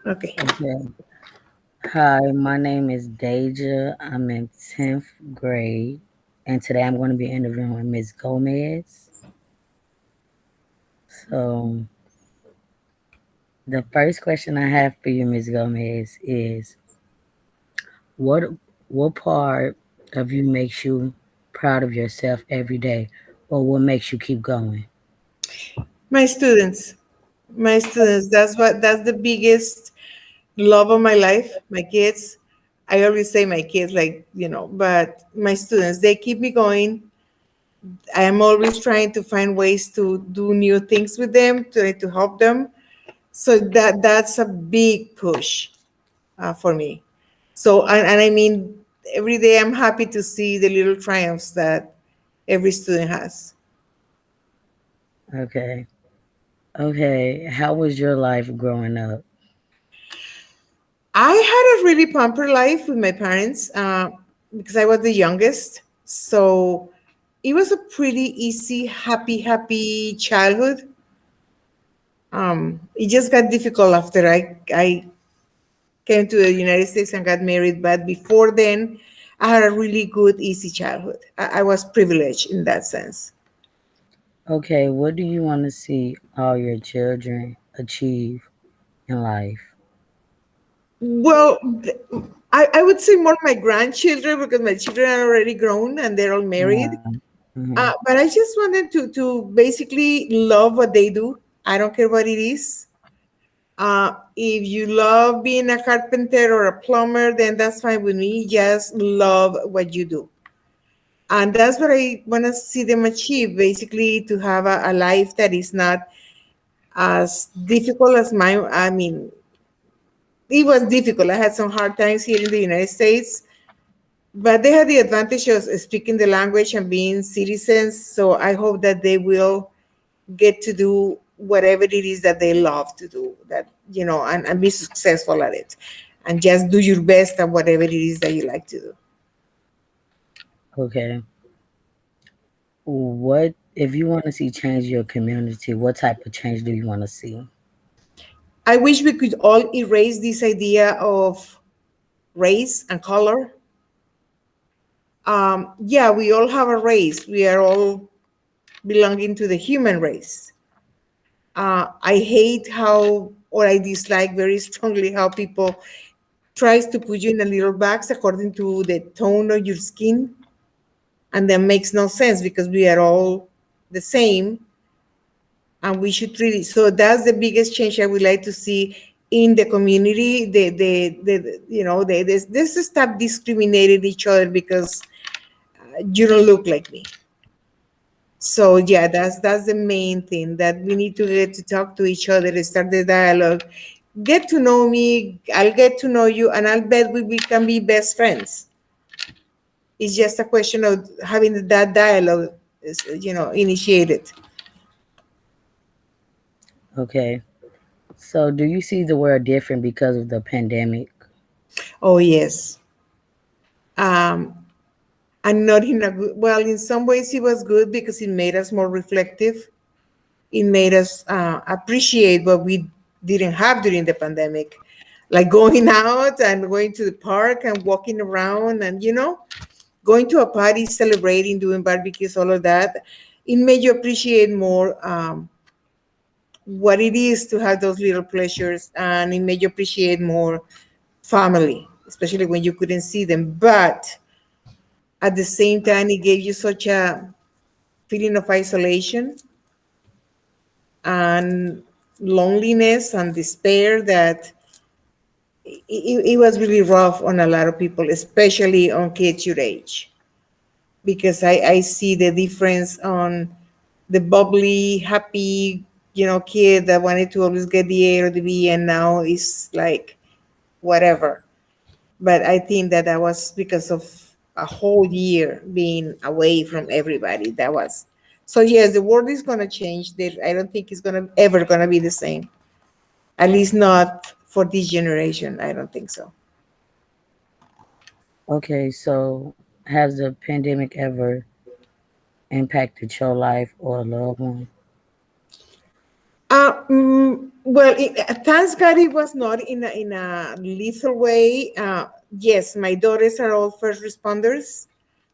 Okay. Okay. Hi, my name is Deja. I'm in 10th grade, and today I'm going to be interviewing Miss Gomez. So, the first question I have for you, Miss Gomez, is what what part of you makes you proud of yourself every day, or what makes you keep going? My students. My students. That's the biggest love of my life. My kids. I always say my kids, like, but my students, they keep me going. I am always trying to find ways to do new things with them, to help them. So that's a big push for me. So, and I mean, every day I'm happy to see the little triumphs that every student has. Okay. Okay. How was your life growing up? I had a really pampered life with my parents because I was the youngest. So it was a pretty easy, happy childhood. It just got difficult after I came to the United States and got married. But before then, I had a really good, easy childhood. I was privileged in that sense. Okay. What do you want to see all your children achieve in life? Well, I would say more my grandchildren because my children are already grown and they're all married. Mm-hmm. But I just want them to basically love what they do. I don't care what it is. If you love being a carpenter or a plumber, then that's fine with me. Just love what you do. And that's what I want to see them achieve, basically to have a life that is not as difficult as mine. I mean, it was difficult. I had some hard times here in the United States, but they had the advantage of speaking the language and being citizens. So I hope that they will get to do whatever it is that they love to do, and be successful at it. And just do your best at whatever it is that you like to do. Okay. What if you want to see change your community? What type of change do you want to see? I wish we could all erase this idea of race and color. Yeah, we all have a race. We are all belonging to the human race. I hate how, or I dislike very strongly how people tries to put you in a little box according to the tone of your skin, and that makes no sense because we are all the same, and we should treat it. So that's the biggest change I would like to see in the community. They stop discriminating each other because you don't look like me. So yeah, that's the main thing, that we need to get to talk to each other, start the dialogue, get to know me, I'll get to know you, and I'll bet we can be best friends. It's just a question of having that dialogue, initiated. Okay. So, do you see the world different because of the pandemic? Oh yes. um and not in a good, well, in some ways it was good because it made us more reflective. It made us appreciate what we didn't have during the pandemic, like going out and going to the park and walking around, and going to a party, celebrating, doing barbecues, all of that. It made you appreciate more what it is to have those little pleasures, and it made you appreciate more family, especially when you couldn't see them. But at the same time, it gave you such a feeling of isolation and loneliness and despair that it was really rough on a lot of people, especially on kids your age, because I see the difference on the bubbly, happy, kid that wanted to always get the A or the B, and now is like whatever. But I think that was because of a whole year being away from everybody. That was so. Yes, the world is gonna change. I don't think it's gonna ever gonna be the same. At least not for this generation. I don't think so. Okay. So, has the pandemic ever impacted your life or a loved one? Well, thanks God it was not in a lethal way. Yes, my daughters are all first responders,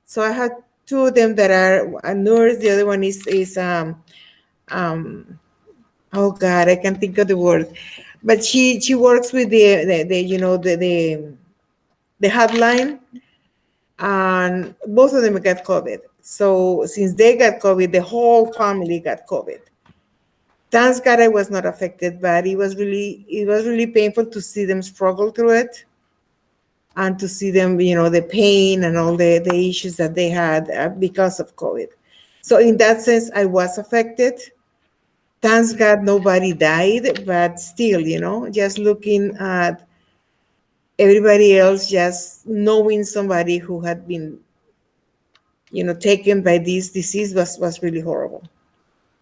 so I had two of them that are a nurse. The other one is um oh God, I can't think of the word, but she works with the you know the hotline, and both of them got COVID. So since they got COVID, the whole family got COVID. Thank God I was not affected, but it was really painful to see them struggle through it and to see them, the pain and all the issues that they had because of COVID. So in that sense, I was affected. Thank God nobody died, but still, just looking at everybody else, just knowing somebody who had been, taken by this disease was really horrible.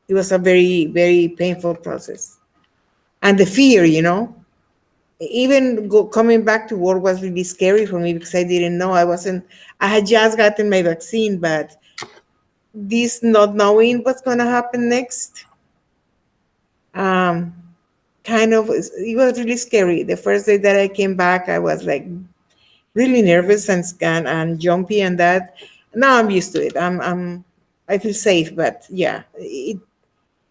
It was a very, very painful process. And the fear, even coming back to work was really scary for me because I didn't know. I had just gotten my vaccine, but this not knowing what's going to happen next, um, kind of, it was really scary. The first day that I came back, I was like really nervous and jumpy and that. Now I'm used to it. I feel safe, but yeah,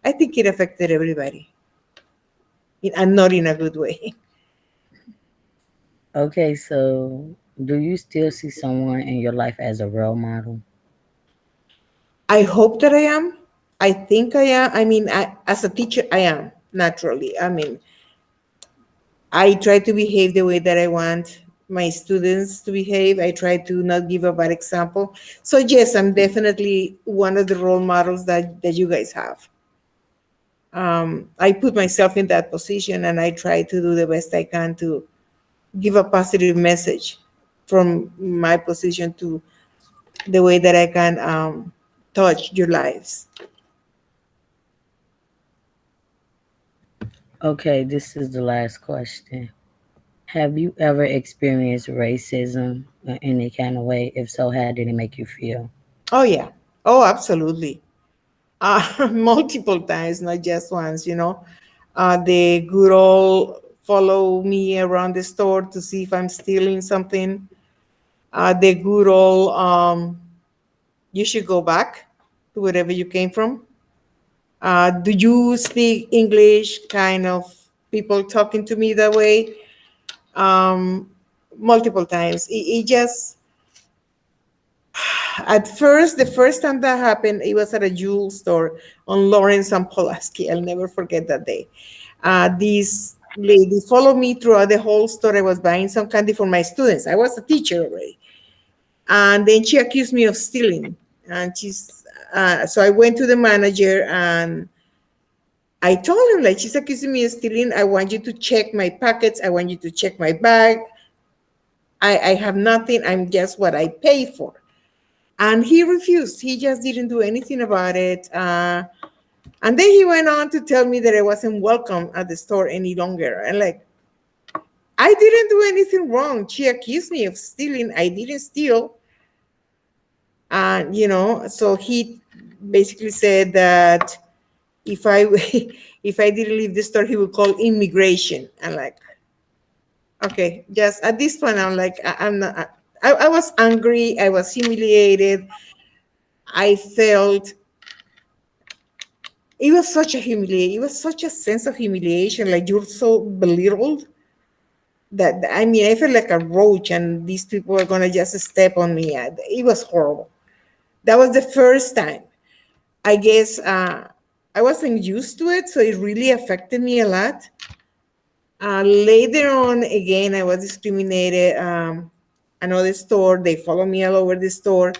I think it affected everybody, and not in a good way. Okay, so do you still see someone in your life as a role model? I hope that I am. I think I am. I mean, as a teacher, I am naturally. I mean, I try to behave the way that I want my students to behave. I try to not give a bad example. So yes, I'm definitely one of the role models that you guys have. I put myself in that position, and I try to do the best I can to give a positive message from my position to the way that I can touch your lives. Okay, this is the last question. Have you ever experienced racism in any kind of way? If so, how did it make you feel? Oh yeah. Oh, absolutely. Multiple times, not just once. The good old follow me around the store to see if I'm stealing something. The good old you should go back to wherever you came from. Do you speak English? Kind of people talking to me that way. Um, Multiple times. It just at first, the first time that happened, it was at a jewel store on Lawrence and Pulaski. I'll never forget that day. This lady followed me throughout the whole store. I was buying some candy for my students. I was a teacher already. And then she accused me of stealing. And so I went to the manager and I told him, like, she's accusing me of stealing. I want you to check my packets. I want you to check my bag. I have nothing. I'm just what I pay for. And he refused. He just didn't do anything about it. And then he went on to tell me that I wasn't welcome at the store any longer. And like, I didn't do anything wrong. She accused me of stealing. I didn't steal. And, so he basically said that if I if I didn't leave the store, he would call immigration. And like, okay, just at this point, I'm like, I'm not. I was angry. I was humiliated. I felt it was such a humiliation. It was such a sense of humiliation. Like you're so belittled that I mean, I felt like a roach, and these people were gonna just step on me. It was horrible. That was the first time. I guess I wasn't used to it, so it really affected me a lot. Later on, again, I was discriminated. Another store, they followed me all over the store.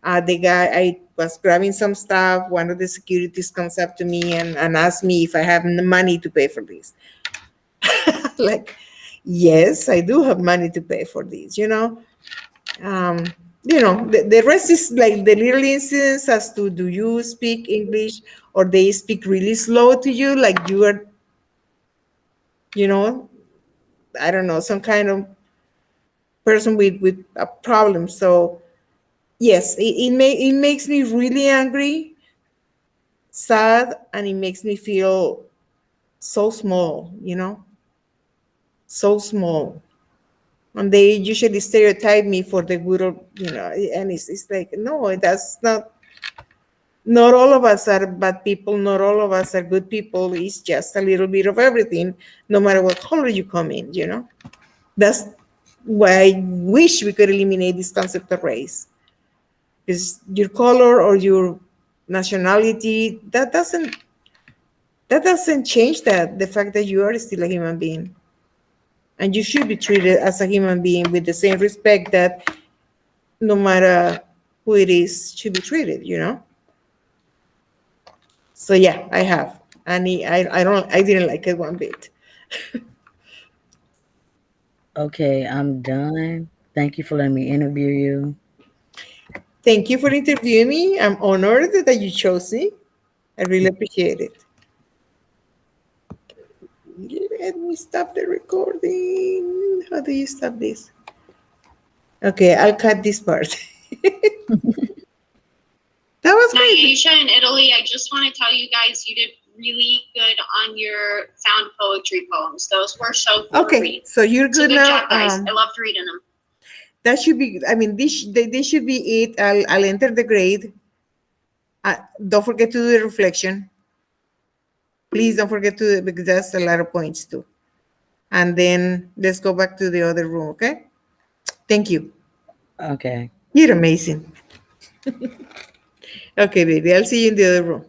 The guy, I was grabbing some stuff. One of the securities comes up to me and asks me if I have money to pay for this. Like, yes, I do have money to pay for this. Um, the rest is like the little incidents as to do you speak English or they speak really slow to you, like you are, you know, I don't know, some kind of person with a problem. So yes, it makes me really angry, sad, and it makes me feel so small, so small. And they usually stereotype me for the good, and it's like, no, that's not all of us are bad people, not all of us are good people. It's just a little bit of everything, no matter what color you come in. That's why I wish we could eliminate this concept of race. Because your color or your nationality, that doesn't change the fact that you are still a human being. And you should be treated as a human being with the same respect that no matter who it is should be treated. So yeah, I have. And I didn't like it one bit. Okay, I'm done. Thank you for letting me interview you. Thank you for interviewing me. I'm honored that you chose me. I really appreciate it. Let me stop the recording. How do you stop this? Okay, I'll cut this part. That was great. Naisha in Italy, I just want to tell you guys you did really good on your found poetry poems. Those were so cool to Okay, read. so you're So good good now. job, guys. I loved reading them. That should be. I mean, this should be it. I'll enter the grade. Don't forget to do the reflection. Please don't forget to, because that's a lot of points too. And then let's go back to the other room. Okay. Thank you. Okay. You're amazing. Okay, baby. I'll see you in the other room.